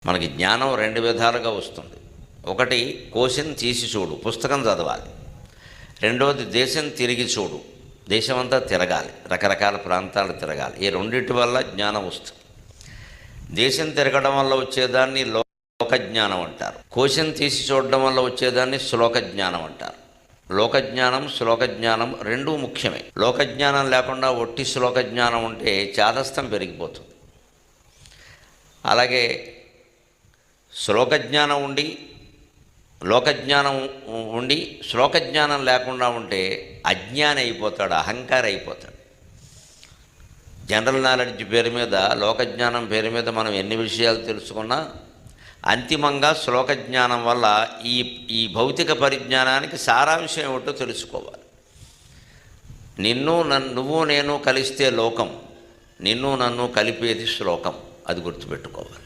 మనకి జ్ఞానం రెండు విధాలుగా వస్తుంది. ఒకటి కోశం తీసి చూడు, పుస్తకం చదవాలి. రెండవది దేశం తిరిగి చూడు, దేశమంతా తిరగాలి, రకరకాల ప్రాంతాలు తిరగాలి. ఈ రెండింటి వల్ల జ్ఞానం వస్తుంది. దేశం తిరగడం వల్ల వచ్చేదాన్ని లోక జ్ఞానం అంటారు. కోశం తీసి చూడడం వల్ల వచ్చేదాన్ని శ్లోక జ్ఞానం అంటారు. లోకజ్ఞానం శ్లోక జ్ఞానం రెండూ ముఖ్యమే. లోకజ్ఞానం లేకుండా ఒట్టి శ్లోక జ్ఞానం ఉంటే చాదస్తం పెరిగిపోతుంది. అలాగే శ్లోకజ్ఞానం ఉండి లోకజ్ఞానం ఉండి శ్లోకజ్ఞానం లేకుండా ఉంటే అజ్ఞాని అయిపోతాడు, అహంకారి అయిపోతాడు. జనరల్ నాలెడ్జ్ పేరు మీద, లోకజ్ఞానం పేరు మీద మనం ఎన్ని విషయాలు తెలుసుకున్నా అంతిమంగా శ్లోకజ్ఞానం వల్ల ఈ భౌతిక పరిజ్ఞానానికి సారాంశం ఏమిటో తెలుసుకోవాలి. నువ్వు నేను కలిస్తే లోకం, నిన్ను నన్ను కలిపేది శ్లోకం. అది గుర్తుపెట్టుకోవాలి.